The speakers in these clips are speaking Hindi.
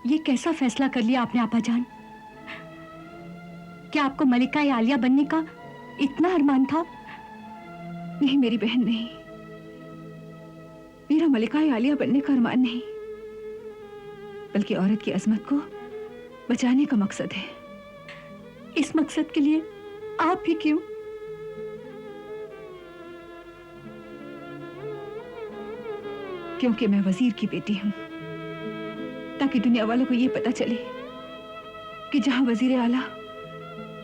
ये कैसा फैसला कर लिया आपने आपा जान? क्या आपको मलिका आलिया बनने का इतना अरमान था? नहीं मेरी बहन, नहीं। मेरा मलिका आलिया बनने का अरमान नहीं, बल्कि औरत की अजमत को बचाने का मकसद है। इस मकसद के लिए आप भी क्यों? क्योंकि मैं वजीर की बेटी हूं, ताकि दुनिया वालों को यह पता चले कि जहां वजीर आला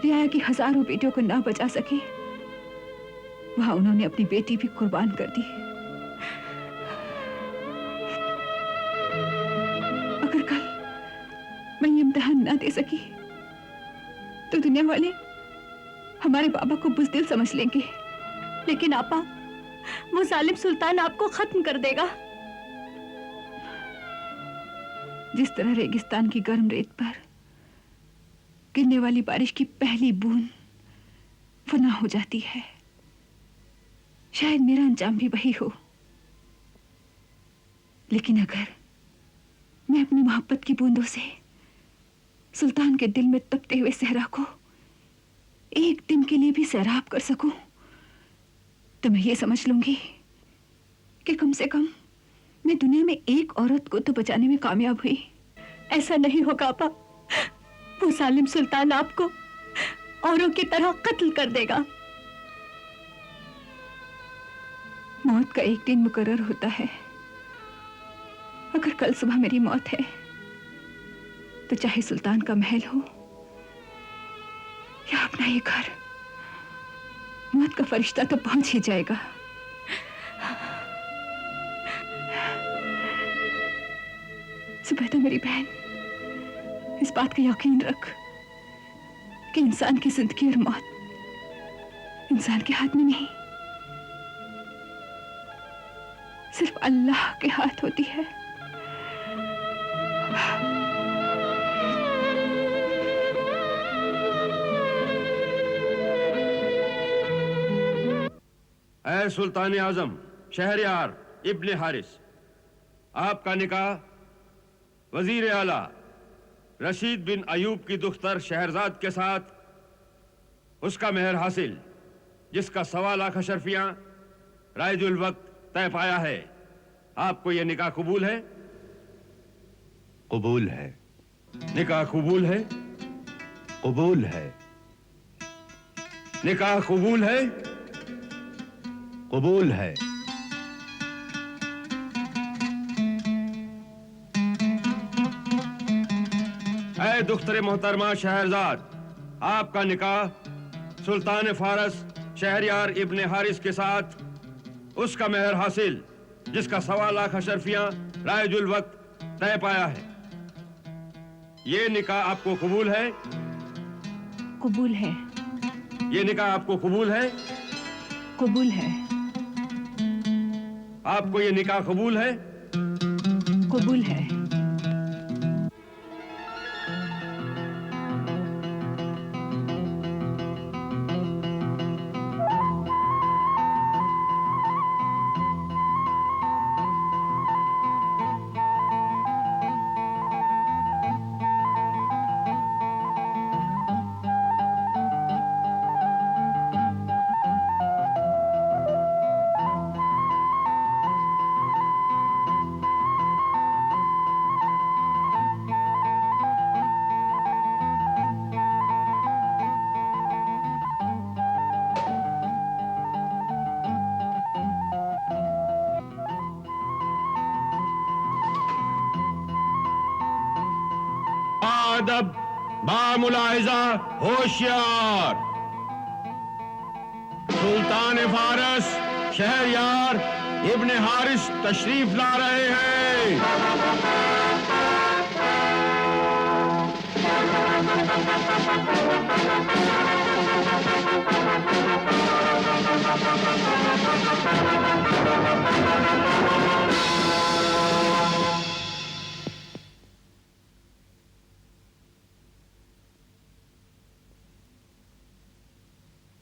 रियाया की हजारों बेटियों को ना बचा सके, वहां उन्होंने अपनी बेटी भी कुर्बान कर दी। अगर कल मैं ये इम्तिहान ना दे सकी तो दुनिया वाले हमारे बाबा को बुज़दिल समझ लेंगे। लेकिन आपा, वो जालिम सुल्तान आपको खत्म कर देगा। जिस तरह रेगिस्तान की गर्म रेत पर गिरने वाली बारिश की पहली बूंद फना हो जाती है, शायद मेरा अंजाम भी वही हो। लेकिन अगर मैं अपनी मोहब्बत की बूंदों से सुल्तान के दिल में तपते हुए सहरा को एक दिन के लिए भी सैराब कर सकूं, तो मैं ये समझ लूंगी कि कम से कम मैं दुनिया में एक औरत को तो बचाने में कामयाब हुई। ऐसा नहीं होगा आपा। वो जालिम सुल्तान आपको औरों की तरह कत्ल कर देगा। मौत का एक दिन मुकर्रर होता है। अगर कल सुबह मेरी मौत है तो चाहे सुल्तान का महल हो या अपना ये घर, मौत का फरिश्ता तो पहुंच ही जाएगा। सुबैदा मेरी बहन, इस बात का यकीन रख कि इंसान की जिंदगी और मौत इंसान के हाथ में नहीं, सिर्फ अल्लाह के हाथ होती है। ऐ सुल्तान आजम शहरयार इब्ने हारिस, आपका निकाह वजीर आला रशीद बिन अयूब की दुख्तर शहरजाद के साथ उसका मेहर हासिल, जिसका 1.25 लाख अशरफियां राइजुल वक्त तय पाया है। आपको यह निकाह कबूल है? कबूल है। निकाह कबूल है? कबूल है। निकाह कबूल है? कबूल है। ऐ दुख्तर मोहतरमा शहरजाद, आपका निकाह सुल्तान फारस शहरयार इब्ने हारिस के साथ उसका मेहर हासिल, जिसका 1.25 लाख अशरफियां राइजुल वक्त तय पाया है। ये निकाह आपको कबूल है? कबूल है। ये निकाह आपको कबूल है? कबूल है। आपको ये निकाह कबूल है? कबूल है। अदब, बामुलाहिजा, होशियार। सुल्तान फारस शहरयार इब्ने हारिस तशरीफ ला रहे हैं।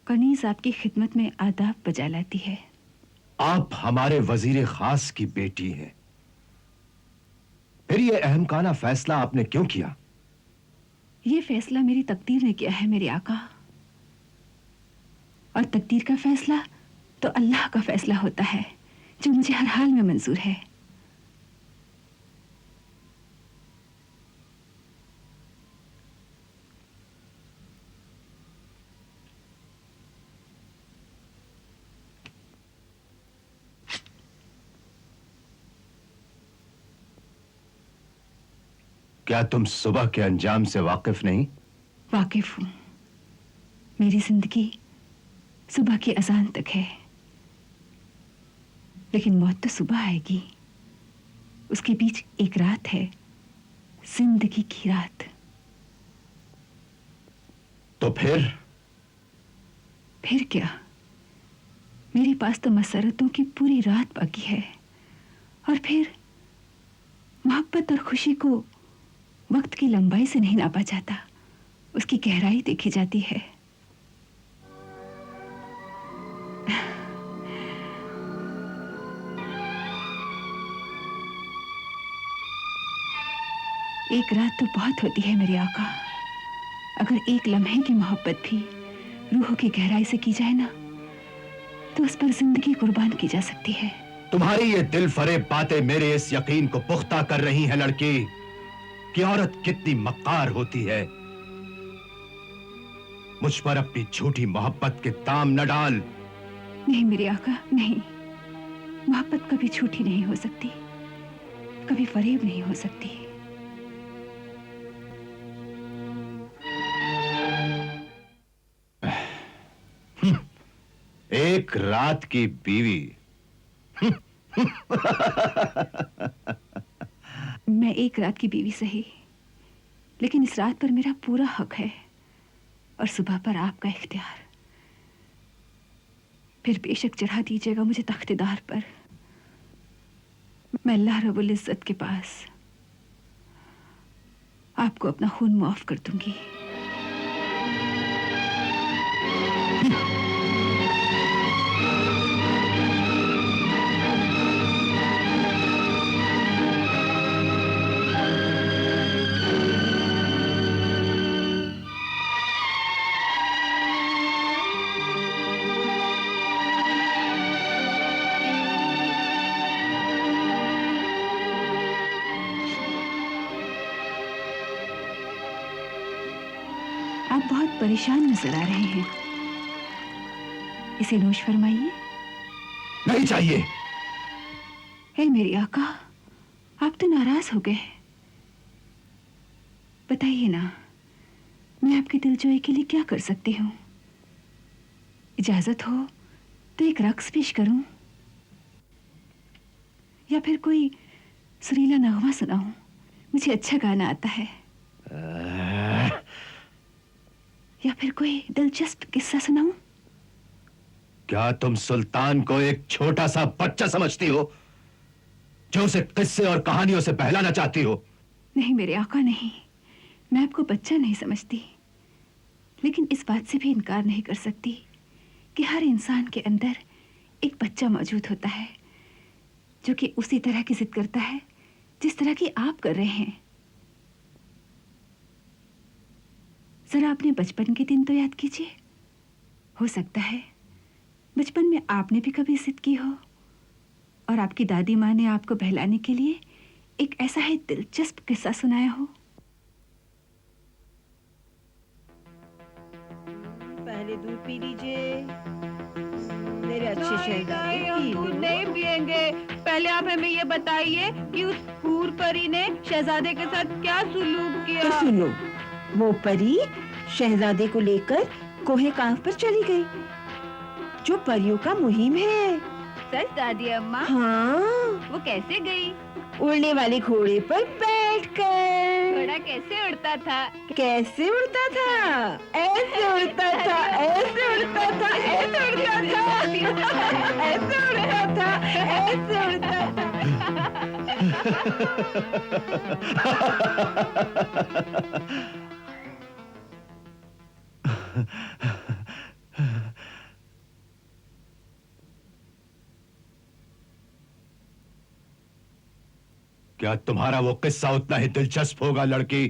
कनीज आपकी खिदमत में आदाब बजा लाती है। आप हमारे वजीर खास की बेटी हैं। फिर ये अहमकाना फैसला आपने क्यों किया? ये फैसला मेरी तकदीर ने किया है मेरे आका। और तकदीर का फैसला तो अल्लाह का फैसला होता है, जो मुझे हर हाल में मंजूर है। क्या तुम सुबह के अंजाम से वाकिफ नहीं? वाकिफ हूं। मेरी जिंदगी सुबह की अजान तक है, लेकिन मौत तो सुबह आएगी। उसके बीच एक रात है, जिंदगी की रात। तो फिर क्या? मेरे पास तो मसरतों की पूरी रात बाकी है। और फिर मोहब्बत और खुशी को वक्त की लंबाई से नहीं नापा जाता, उसकी गहराई देखी जाती है। एक रात तो बहुत होती है मेरे आका। अगर एक लम्हे की मोहब्बत भी रूह की गहराई से की जाए ना, तो उस पर जिंदगी कुर्बान की जा सकती है। तुम्हारी ये दिल फरेब बातें मेरे इस यकीन को पुख्ता कर रही हैं लड़की, कि औरत कितनी मक्कार होती है। मुझ पर अपनी झूठी मोहब्बत के दाम न डाल। नहीं मेरे आका, नहीं। मोहब्बत कभी झूठी नहीं हो सकती, कभी फरेब नहीं हो सकती। एक रात की बीवी। मैं एक रात की बीवी सही, लेकिन इस रात पर मेरा पूरा हक है और सुबह पर आपका इख्तियार। फिर बेशक चढ़ा दीजिएगा मुझे तख्तेदार पर। मैं अल्लाह रब्बुल इज्जत के पास आपको अपना खून माफ कर दूंगी। आप बहुत परेशान नजर आ रहे हैं, इसे नोश फरमाइए। नहीं चाहिए। हे मेरे आका, आप तो नाराज हो गए। बताइए ना, मैं आपके दिलजोई के लिए क्या कर सकती हूँ? इजाजत हो तो एक रक्स पेश करूं, या फिर कोई सुरीला नगमा सुनाऊं? मुझे अच्छा गाना आता है। या फिर कोई दिलचस्प किस्सा सुनाऊं? क्या तुम सुल्तान को एक छोटा सा बच्चा समझती हो, जो उसे किस्से और कहानियों से बहलाना चाहती हो? नहीं मेरे आका, नहीं। मैं आपको बच्चा नहीं समझती, लेकिन इस बात से भी इनकार नहीं कर सकती कि हर इंसान के अंदर एक बच्चा मौजूद होता है, जो कि उसी तरह की जिद करता है जिस तरह की आप कर रहे हैं। जरा अपने बचपन के दिन तो याद कीजिए। हो सकता है बचपन में आपने भी कभी जिद की हो और आपकी दादी माँ ने आपको बहलाने के लिए एक ऐसा ही दिलचस्प किस्सा सुनाया हो। पहले दूध पी लीजिए मेरे अच्छे शहजादे, पी लो। दूध नहीं पिएंगे। पहले आप हमें ये बताइए कि उस हूर परी ने शहजादे के साथ क्या सुलूक किया। तो सुनो, वो परी शहजादे को लेकर कोहे काफ पर चली गई, जो परियों का मुहिम है। सच दादी अम्मा? हाँ, वो कैसे गई? उड़ने वाले घोड़े पर बैठकर। घोड़ा कैसे उड़ता था? कैसे उड़ता था? ऐसे उड़ता था, ऐसे उड़ता था, ऐसे उड़ता था, ऐसे उड़ता था, ऐसे उड़ता था। क्या तुम्हारा वो किस्सा उतना ही दिलचस्प होगा लड़की,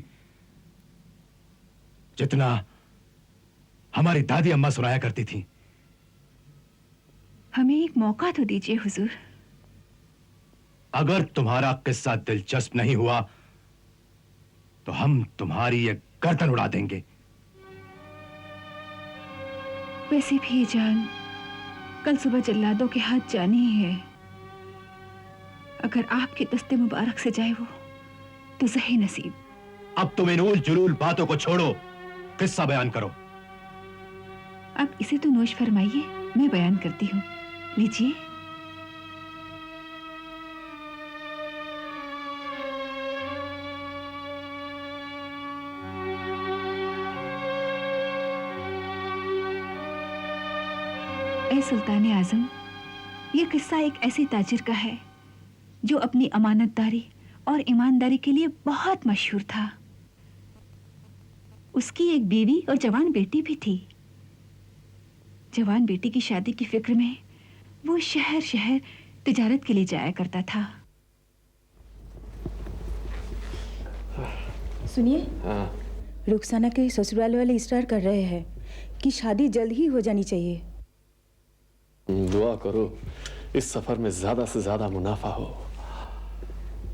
जितना हमारी दादी अम्मा सुनाया करती थी? हमें एक मौका तो दीजिए हुजूर। अगर तुम्हारा किस्सा दिलचस्प नहीं हुआ तो हम तुम्हारी ये गर्दन उड़ा देंगे। वैसे भी ये जान कल सुबह जल्लादों के हाथ जानी ही है। अगर आपके दस्ते मुबारक से जाए वो तो सही नसीब। अब तुम इन उल जुलूल बातों को छोड़ो, किस्सा बयान करो। अब इसे तो नोश फरमाइए, मैं बयान करती हूँ, लीजिए। ऐ सुल्तान आजम, ये किस्सा एक ऐसे ताजिर का है जो अपनी अमानतदारी और ईमानदारी के लिए बहुत मशहूर था। उसकी एक बीवी और जवान बेटी भी थी। जवान बेटी की शादी की फिक्र में वो शहर शहर तिजारत के लिए जाया करता था। सुनिए, रुखसाना के ससुराल वाले इसरार कर रहे हैं कि शादी जल्द ही हो जानी चाहिए। दुआ करो इस सफर में ज्यादा से ज्यादा मुनाफा हो,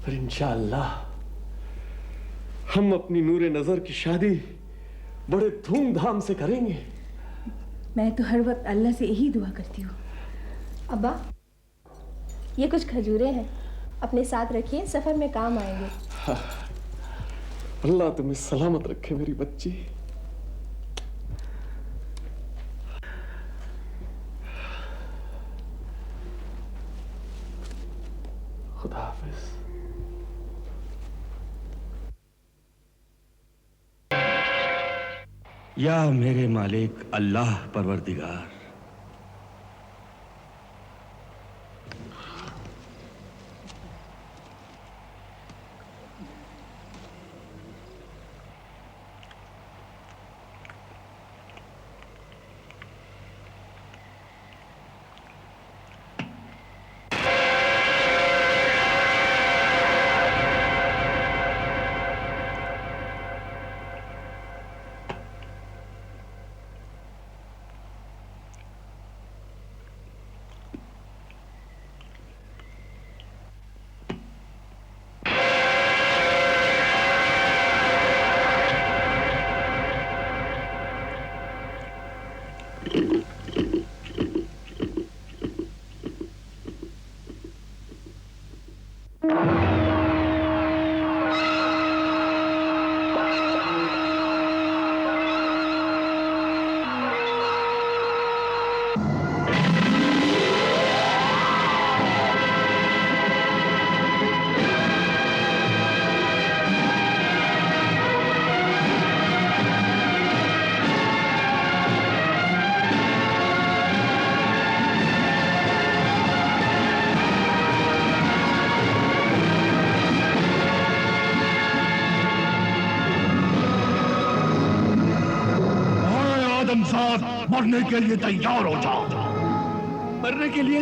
फिर इंशाअल्लाह हम अपनी नूरे नजर की शादी बड़े धूमधाम से करेंगे। मैं तो हर वक्त अल्लाह से यही दुआ करती हूँ। अब्बा, ये कुछ खजूरें हैं, अपने साथ रखिए, सफर में काम आएंगे। अल्लाह तुम्हें सलामत रखे मेरी बच्ची। खुदा हाफिज। या मेरे मालिक अल्लाह परवरदिगार, मरने के लिए तैयार हो जाओ। मरने के लिए?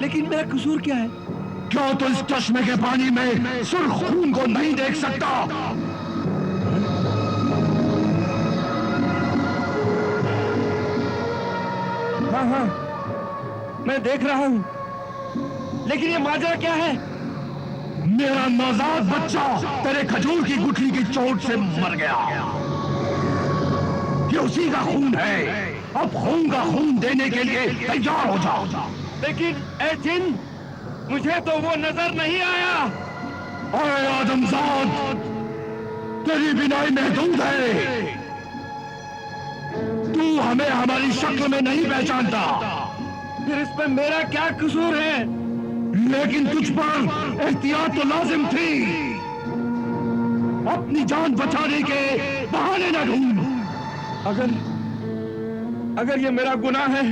लेकिन मेरा कसूर क्या है? क्यों तो इस चश्मे के पानी में सुर्ख खून को नहीं देख सकता? हाँ हाँ, मैं देख रहा हूँ, लेकिन ये माजरा क्या है? मेरा नौजाद बच्चा तेरे खजूर की गुठली की चोट से मर गया। ये उसी का खून है। अब खून का खून देने के लिए तैयार हो जाओ। लेकिन ए जिन, मुझे तो वो नजर नहीं आया। अरे आदमजाद, तेरी बिनाई महदूद है। तू हमें हमारी शक्ल में नहीं पहचानता। फिर इस पे मेरा क्या कसूर है? लेकिन तुझ पर एहतियात तो लाजिम थी। अपनी जान बचाने के बहाने न ढूंढ। अगर ये मेरा गुनाह है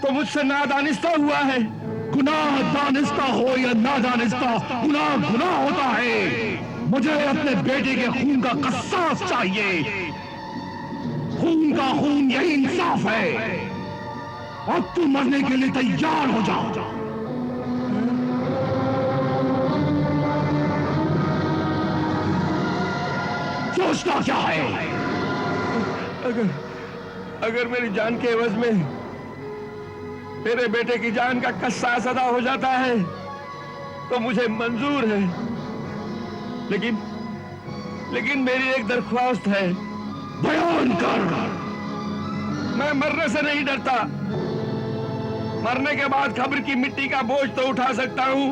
तो मुझसे नादानिस्ता हुआ है। गुनाह दानिस्ता हो या नादानिस्ता, गुनाह गुनाह होता है। मुझे अपने बेटे के खून का कसास चाहिए। खून का खून, यही इंसाफ है। अब तू मरने के लिए तैयार हो जाओ। सोचता क्या है? अगर मेरी जान के एवज में मेरे बेटे की जान का कस्सास अदा हो जाता है तो मुझे मंजूर है, लेकिन मेरी एक दरख्वास्त है। बयान कर। मैं मरने से नहीं डरता। मरने के बाद कब्र की मिट्टी का बोझ तो उठा सकता हूं,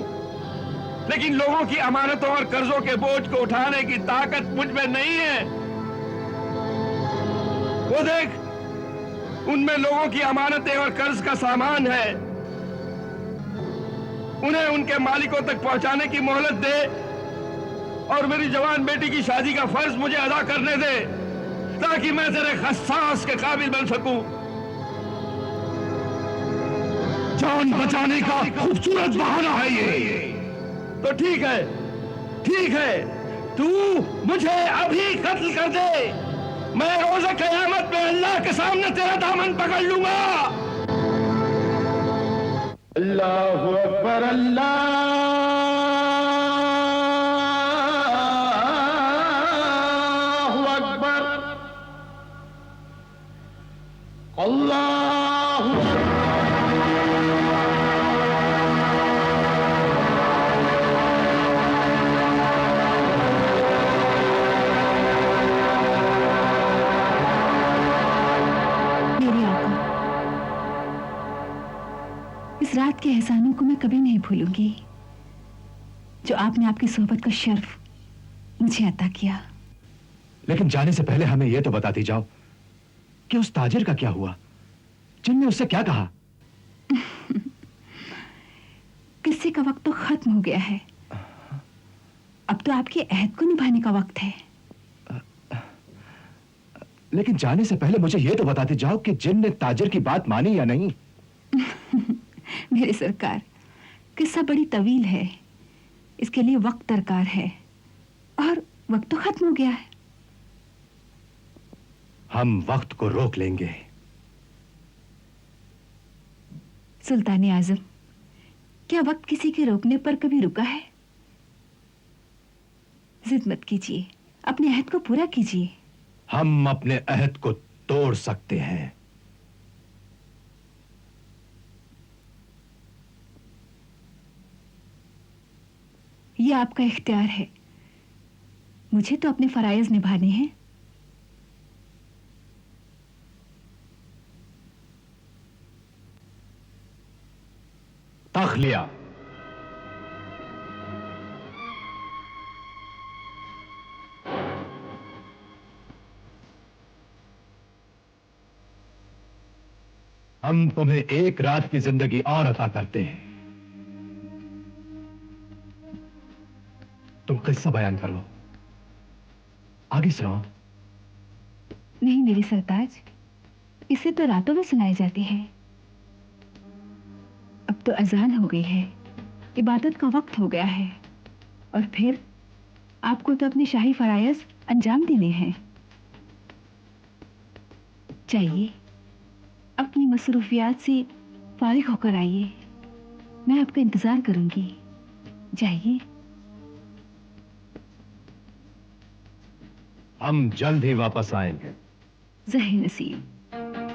लेकिन लोगों की अमानतों और कर्जों के बोझ को उठाने की ताकत मुझ में नहीं है। वो देख, उनमें लोगों की अमानतें और कर्ज का सामान है। उन्हें उनके मालिकों तक पहुंचाने की मोहलत दे और मेरी जवान बेटी की शादी का फर्ज मुझे अदा करने दे, ताकि मैं तेरे खस्सास के काबिल बन सकूं। जान बचाने का खूबसूरत बहाना है ये। तो ठीक है, तू मुझे अभी कत्ल कर दे। मैं रोज़े क़यामत में अल्लाह के सामने तेरा दामन पकड़ लूंगा। अल्लाहु अकबर, अल्लाहु अकबर, अल्लाहु अकबर। मेरी आका, इस रात के एहसानों को मैं कभी नहीं भूलूंगी जो आपने आपकी सोहबत का शर्फ मुझे अता किया। लेकिन जाने से पहले हमें यह तो बताती जाओ कि उस ताजिर का क्या हुआ? जिनने उससे क्या कहा? किस्से का वक्त तो खत्म हो गया है। अब तो आपके अहद को निभाने का वक्त है। लेकिन जाने से पहले मुझे यह तो बताती जाओ कि जिन ने ताजिर की बात मानी या नहीं। मेरे सरकार, किस्सा बड़ी तवील है, इसके लिए वक्त दरकार है और वक्त तो खत्म हो गया है। हम वक्त को रोक लेंगे। सुल्तान आजम, क्या वक्त किसी के रोकने पर कभी रुका है? जिद मत कीजिए, अपने अहद को पूरा कीजिए। हम अपने अहद को तोड़ सकते हैं। यह आपका इख्तियार है, मुझे तो अपने फराइज निभाने हैं। तख्लिया। हम तुम्हें एक रात की जिंदगी और अता करते हैं। तुम किस्सा बयान करो, आगे सुनाओ। नहीं मेरी सरताज, इसे तो रातों में सुनाई जाती है। अब तो अजान हो गई है, इबादत का वक्त हो गया है और फिर आपको तो अपनी शाही फराइज अंजाम देने हैं। चाहिए अपनी मसरूफियात से फारिग होकर आइए, मैं आपका इंतजार करूंगी। जाइए। हम जल्द ही वापस आएंगे। ज़हे नसीब।